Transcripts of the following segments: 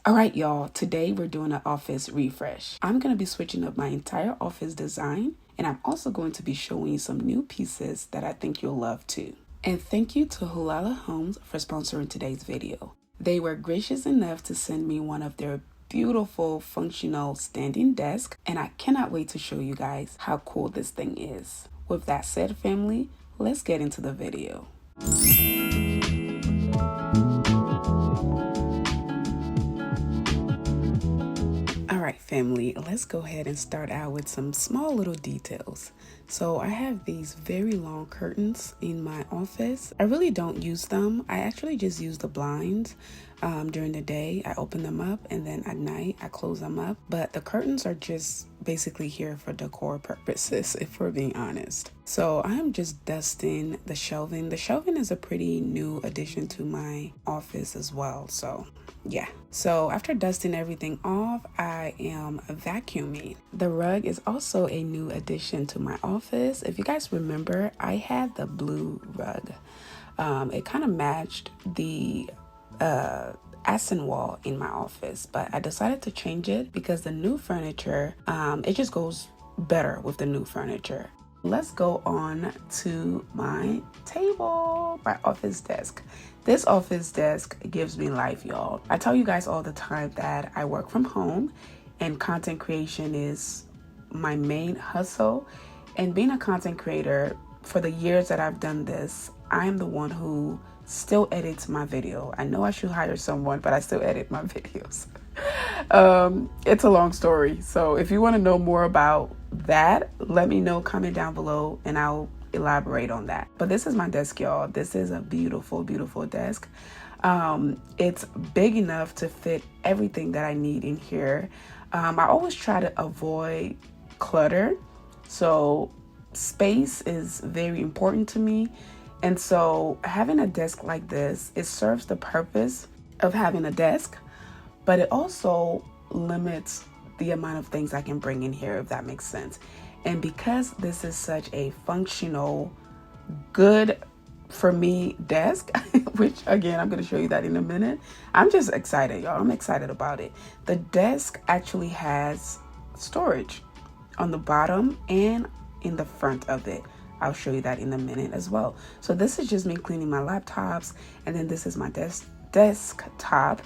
All right, y'all, today we're doing an office refresh. I'm going to be switching up my entire office design, and I'm also going to be showing you some new pieces that I think you'll love too. And thank you to Hulala Homes for sponsoring today's video. They were gracious enough to send me one of their beautiful functional standing desks, and I cannot wait to show you guys how cool this thing is. With that said, family, let's get into the video. Alright family, let's go ahead and start out with some small little details. So I have these very long curtains in my office. I really don't use them. I actually just use the blinds. During the day, I open them up, and then at night, I close them up. But the curtains are just basically here for decor purposes, if we're being honest. So I'm just dusting the shelving. The shelving is a pretty new addition to my office as well. So yeah. So after dusting everything off, I am vacuuming. The rug is also a new addition to my office. If you guys remember, I had the blue rug. It kind of matched the accent wall in my office, but I decided to change it because the new furniture, it just goes better with the new furniture. Let's go on to my table, my office desk. This office desk gives me life, y'all. I tell you guys all the time that I work from home and content creation is my main hustle. And being a content creator, for the years that I've done this, I am the one who still edits my video. I know I should hire someone, but I still edit my videos. It's a long story. So if you want to know more about that, let me know, comment down below, and I'll elaborate on that. But this is my desk, y'all. This is a beautiful, beautiful desk. It's big enough to fit everything that I need in here. I always try to avoid clutter. So space is very important to me. And so having a desk like this, it serves the purpose of having a desk, but it also limits the amount of things I can bring in here, if that makes sense. And because this is such a functional, good for me desk, which again, I'm going to show you that in a minute. I'm just excited, y'all. I'm excited about it. The desk actually has storage on the bottom and in the front of it. I'll show you that in a minute as well. So this is just me cleaning my laptops, and then this is my desktop.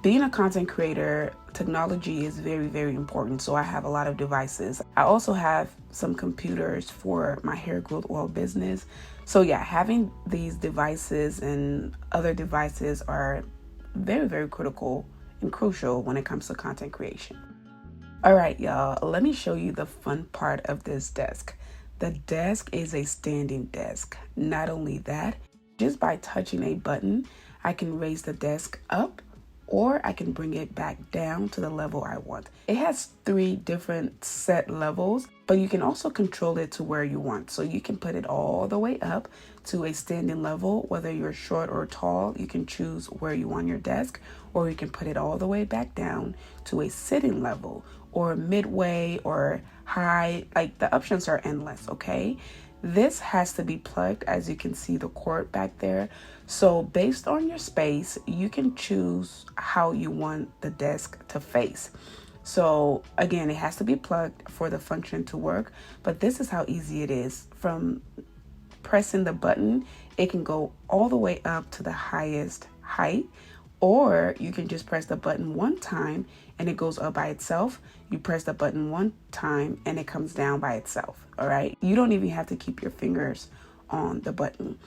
Being a content creator, technology is very, very important. So I have a lot of devices. I also have some computers for my hair growth oil business. So yeah, having these devices and other devices are very, very critical and crucial when it comes to content creation. All right, y'all, let me show you the fun part of this desk. The desk is a standing desk. Not only that, just by touching a button, I can raise the desk up, or I can bring it back down to the level I want. It has 3 different set levels, but you can also control it to where you want. So you can put it all the way up to a standing level, whether you're short or tall, you can choose where you want your desk, or you can put it all the way back down to a sitting level, or midway, or high. Like, the options are endless, okay? This has to be plugged, as you can see the cord back there. So based on your space, you can choose how you want the desk to face. So again, it has to be plugged for the function to work, but this is how easy it is. From pressing the button, it can go all the way up to the highest height, or you can just press the button one time and it goes up by itself. You press the button one time and it comes down by itself. All right. You don't even have to keep your fingers on the button.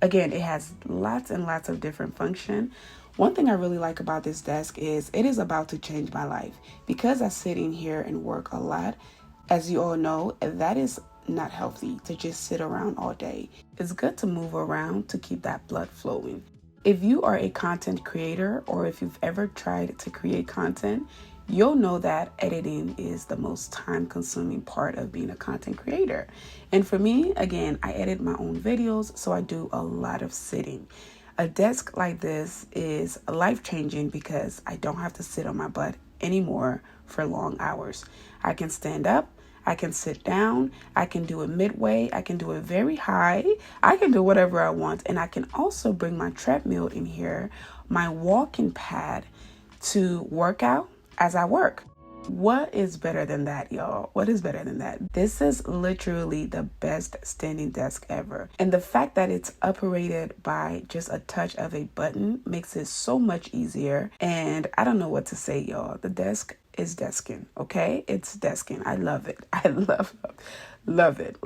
Again, it has lots and lots of different function. One thing I really like about this desk is it is about to change my life, because I sit in here and work a lot. As you all know, that is not healthy to just sit around all day. It's good to move around to keep that blood flowing. If you are a content creator, or if you've ever tried to create content, you'll know that editing is the most time-consuming part of being a content creator. And for me, again, I edit my own videos, so I do a lot of sitting. A desk like this is life-changing because I don't have to sit on my butt anymore for long hours. I can stand up, I can sit down, I can do it midway, I can do it very high, I can do whatever I want. And I can also bring my treadmill in here, my walking pad, to work out as I work. What is better than that, y'all? What is better than that? This is literally the best standing desk ever. And the fact that it's operated by just a touch of a button makes it so much easier. And I don't know what to say, y'all. The desk is desking, okay? It's desking. I love it. I love it.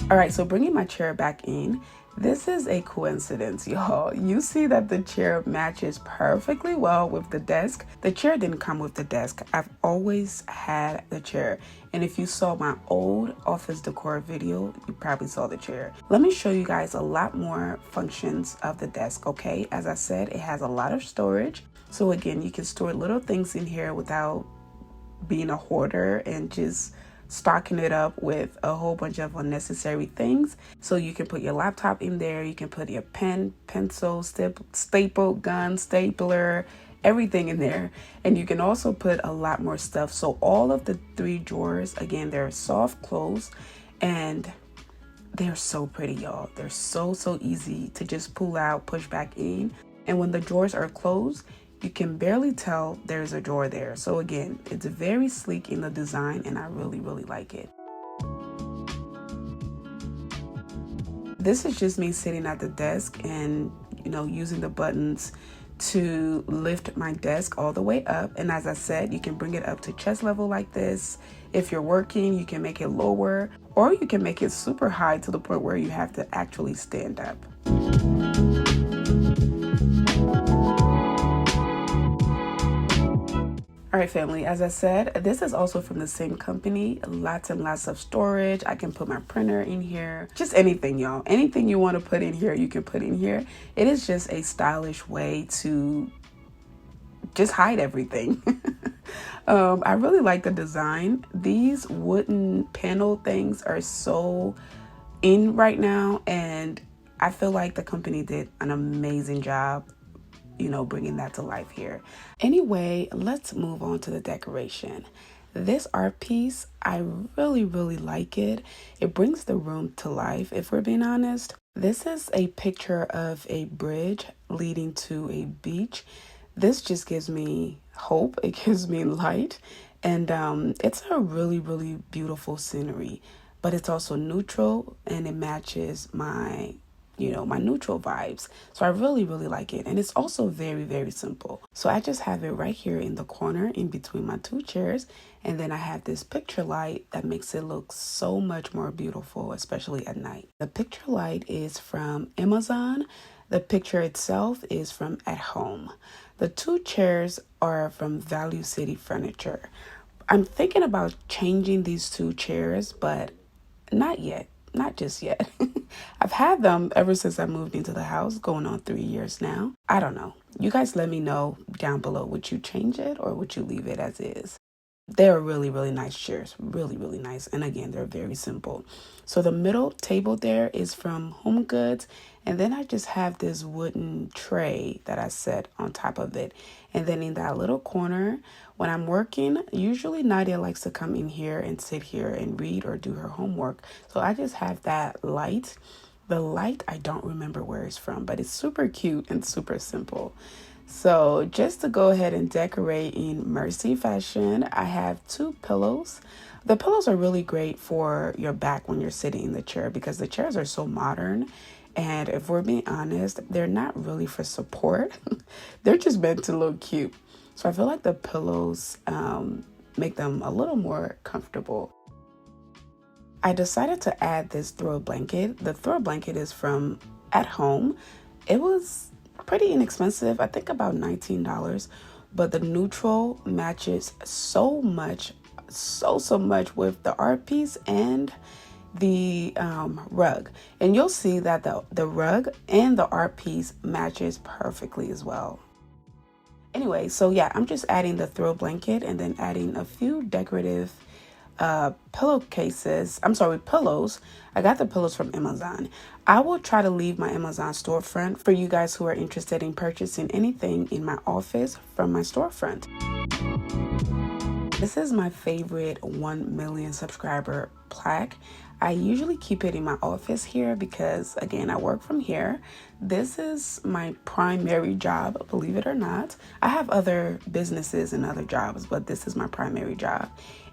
All right, so bringing my chair back in, this is a coincidence, y'all. You see that the chair matches perfectly well with the desk. The chair didn't come with the desk. I've always had the chair. And if you saw my old office decor video, you probably saw the chair. Let me show you guys a lot more functions of the desk, okay? As I said, it has a lot of storage. So again, you can store little things in here without being a hoarder and just stocking it up with a whole bunch of unnecessary things. So you can put your laptop in there, you can put your pen, pencil, staple, gun, stapler, everything in there. And you can also put a lot more stuff. So all of the 3 drawers, again, they're soft close and they're so pretty, y'all. They're so easy to just pull out, push back in. And when the drawers are closed, you can barely tell there's a drawer there. So again, it's very sleek in the design and I really like it. This is just me sitting at the desk and, using the buttons to lift my desk all the way up. And as I said, you can bring it up to chest level like this. If you're working, you can make it lower, or you can make it super high to the point where you have to actually stand up. All right, family, as I said, this is also from the same company. Lots and lots of storage. I can put my printer in here. Just anything, y'all. Anything you want to put in here, you can put in here. It is just a stylish way to just hide everything. I really like the design. These wooden panel things are so in right now, and I feel like the company did an amazing job bringing that to life here. Anyway, let's move on to the decoration. This art piece, I really like it. It brings the room to life, if we're being honest. This is a picture of a bridge leading to a beach. This just gives me hope. It gives me light. And it's a really beautiful scenery, but it's also neutral and it matches my my neutral vibes. So I really like it. And it's also very simple. So I just have it right here in the corner in between my 2 chairs. And then I have this picture light that makes it look so much more beautiful, especially at night. The picture light is from Amazon. The picture itself is from At Home. The 2 chairs are from Value City Furniture. I'm thinking about changing these 2 chairs, but not yet. Not just yet. I've had them ever since I moved into the house, going on 3 years now. I don't know. You guys let me know down below. Would you change it or would you leave it as is? They're really nice chairs. Really nice. And again, they're very simple. So the middle table there is from Home Goods. And then I just have this wooden tray that I set on top of it. And then in that little corner, when I'm working, usually Nadia likes to come in here and sit here and read or do her homework. So I just have that light. The light, I don't remember where it's from, but it's super cute and super simple. So just to go ahead and decorate in Mercy fashion, I have 2 pillows. The pillows are really great for your back when you're sitting in the chair because the chairs are so modern. And if we're being honest, they're not really for support. They're just meant to look cute. So I feel like the pillows make them a little more comfortable. I decided to add this throw blanket. The throw blanket is from At Home. It was pretty inexpensive, I think about $19, but the neutral matches so much with the art piece and the rug. And you'll see that the rug and the art piece matches perfectly as well. Anyway, so yeah, I'm just adding the throw blanket and then adding a few decorative pillowcases. I'm sorry, pillows. I got the pillows from Amazon. I will try to leave my Amazon storefront for you guys who are interested in purchasing anything in my office from my storefront. This is my favorite 1 million subscriber plaque. I usually keep it in my office here because, again, I work from here. This is my primary job, believe it or not. I have other businesses and other jobs, but this is my primary job.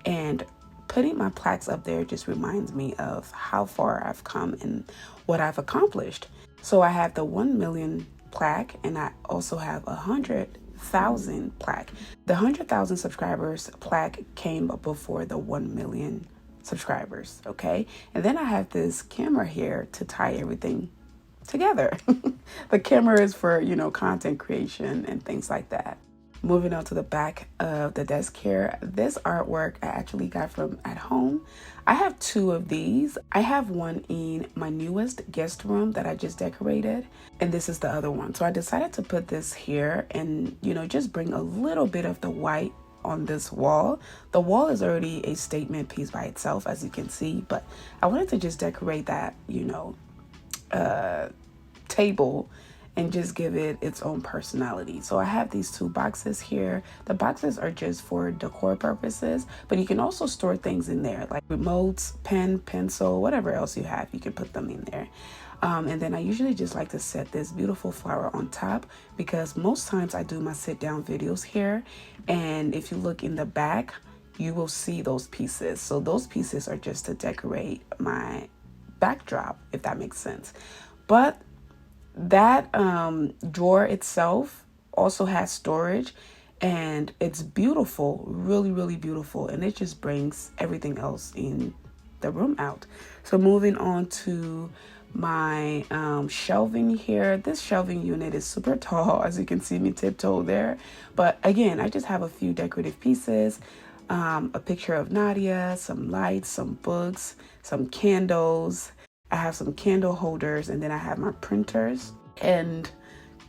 And putting my plaques up there just reminds me of how far I've come and what I've accomplished. So I have the 1 million plaque, and I also have 100,000 plaque. The 100,000 subscribers plaque came before the 1 million subscribers, okay? And then I have this camera here to tie everything together. The camera is for, content creation and things like that. Moving on to the back of the desk here, this artwork I actually got from at home. I have 2 of these. I have one in my newest guest room that I just decorated, and this is the other one. So I decided to put this here and, just bring a little bit of the white on this wall. The wall is already a statement piece by itself, as you can see, but I wanted to just decorate that, table and just give it its own personality. So I have these 2 boxes here. The boxes are just for decor purposes, but you can also store things in there like remotes, pen, pencil, whatever else you have, you can put them in there. And then I usually just like to set this beautiful flower on top because most times I do my sit down videos here. And if you look in the back, you will see those pieces. So those pieces are just to decorate my backdrop, if that makes sense. But that drawer itself also has storage, and it's beautiful, really, really beautiful. And it just brings everything else in the room out. So moving on to my shelving here. This shelving unit is super tall, as you can see me tiptoe there. But again, I just have a few decorative pieces, a picture of Nadia, some lights, some books, some candles. I have some candle holders, and then I have my printers and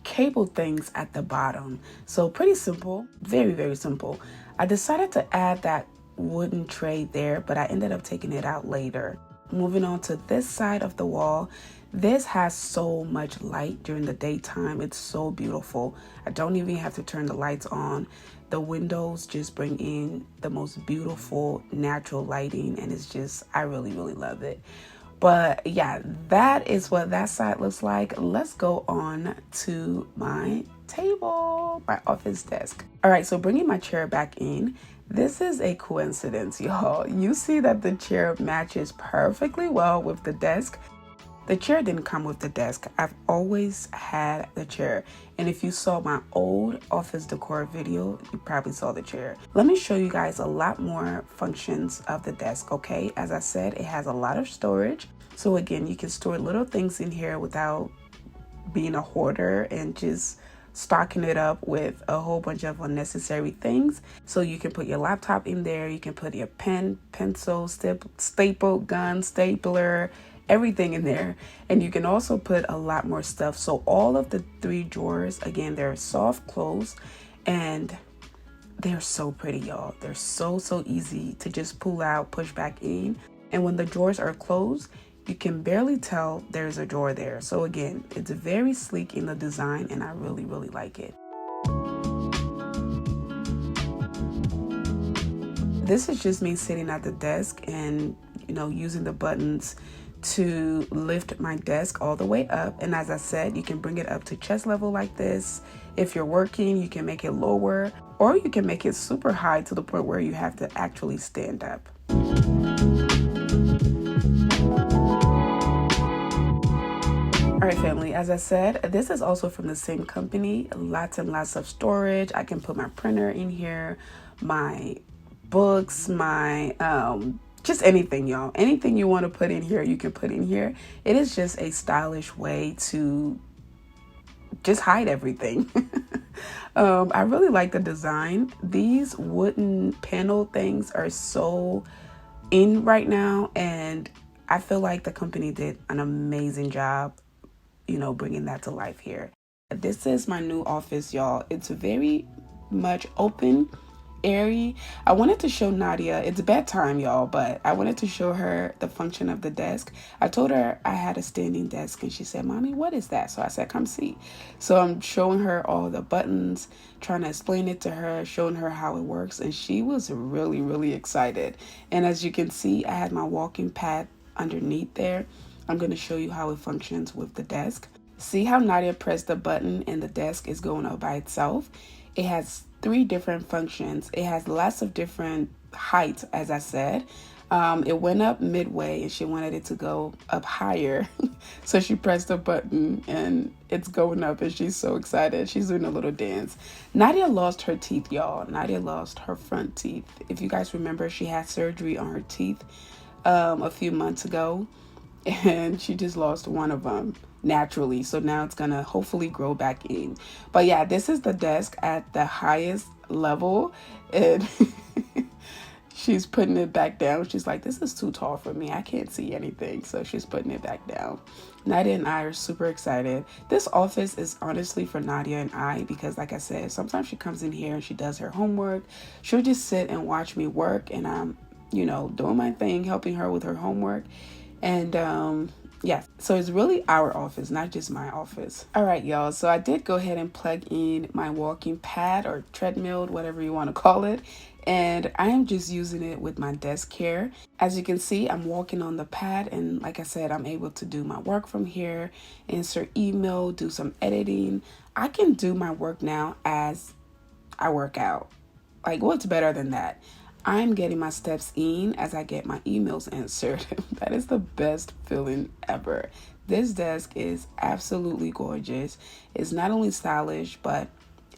cable things at the bottom. So pretty simple, very, very simple. I decided to add that wooden tray there, but I ended up taking it out later. Moving on to this side of the wall, this has so much light during the daytime. It's so beautiful. I don't even have to turn the lights on. The windows just bring in the most beautiful natural lighting, and it's just, I really, really love it. But yeah, that is what that side looks like. Let's go on to my table, my office desk. All right, so bringing my chair back in, this is a coincidence, y'all. You see that the chair matches perfectly well with the desk. The chair didn't come with the desk. I've always had the chair. And if you saw my old office decor video, you probably saw the chair. Let me show you guys a lot more functions of the desk, okay? As I said, it has a lot of storage. So again, you can store little things in here without being a hoarder and just stocking it up with a whole bunch of unnecessary things. So you can put your laptop in there. You can put your pen, pencil, staple, gun, stapler, everything in there. And you can also put a lot more stuff. So all of the 3 drawers, again, they're soft close and they're so pretty, y'all. They're so easy to just pull out, push back in. And when the drawers are closed, you can barely tell there's a drawer there. So again, it's very sleek in the design, and I really, really like it. This is just me sitting at the desk and, using the buttons to lift my desk all the way up. And as I said, you can bring it up to chest level like this. If you're working, you can make it lower, or you can make it super high to the point where you have to actually stand up. All right, family, as I said, this is also from the same company. Lots and lots of storage. I can put my printer in here, my books, my just anything, y'all. Anything you want to put in here, you can put in here. It is just a stylish way to just hide everything. I really like the design. These wooden panel things are so in right now, and I feel like the company did an amazing job, bringing that to life here. This is my new office, y'all. It's very much open. airy. I wanted to show Nadia, it's bedtime, y'all, but I wanted to show her the function of the desk. I told her I had a standing desk, and she said, Mommy, what is that? So I said, come see. So I'm showing her all the buttons, trying to explain it to her, showing her how it works, and she was really, really excited. And as you can see, I had my walking pad underneath there. I'm going to show you how it functions with the desk. See how Nadia pressed the button and the desk is going up by itself? It has 3 different functions. It has lots of different heights, as I said. It went up midway and she wanted it to go up higher. So she pressed the button and it's going up and she's so excited. She's doing a little dance. Nadia lost her teeth, y'all. Nadia lost her front teeth. If you guys remember, she had surgery on her teeth a few months ago, and she just lost one of them naturally. So now it's gonna hopefully grow back in. But yeah, this is the desk at the highest level, and she's putting it back down. She's like, this is too tall for me. I can't see anything. So she's putting it back down. Nadia and I are super excited. This office is honestly for Nadia and I because, like I said, sometimes she comes in here and she does her homework. She'll just sit and watch me work, and I'm, doing my thing, helping her with her homework. And yeah, so it's really our office, not just my office. All right, y'all. So I did go ahead and plug in my walking pad or treadmill, whatever you want to call it. And I am just using it with my desk here. As you can see, I'm walking on the pad. And like I said, I'm able to do my work from here, insert email, do some editing. I can do my work now as I work out. Like, what's better than that? I'm getting my steps in as I get my emails answered. That is the best feeling ever. This desk is absolutely gorgeous. It's not only stylish, but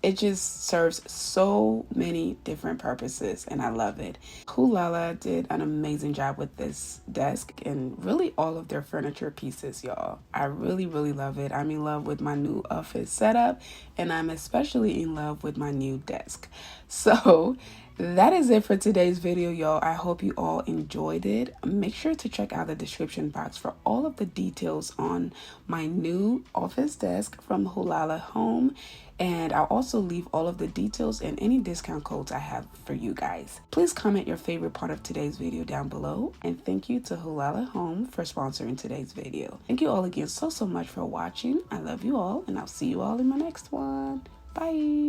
it just serves so many different purposes, and I love it. Hulala did an amazing job with this desk and really all of their furniture pieces, y'all. I really, really love it. I'm in love with my new office setup, and I'm especially in love with my new desk. So that is it for today's video, y'all. I hope you all enjoyed it. Make sure to check out the description box for all of the details on my new office desk from Hulala Home. And I'll also leave all of the details and any discount codes I have for you guys. Please comment your favorite part of today's video down below. And thank you to Hulala Home for sponsoring today's video. Thank you all again so much for watching. I love you all, and I'll see you all in my next one. Bye.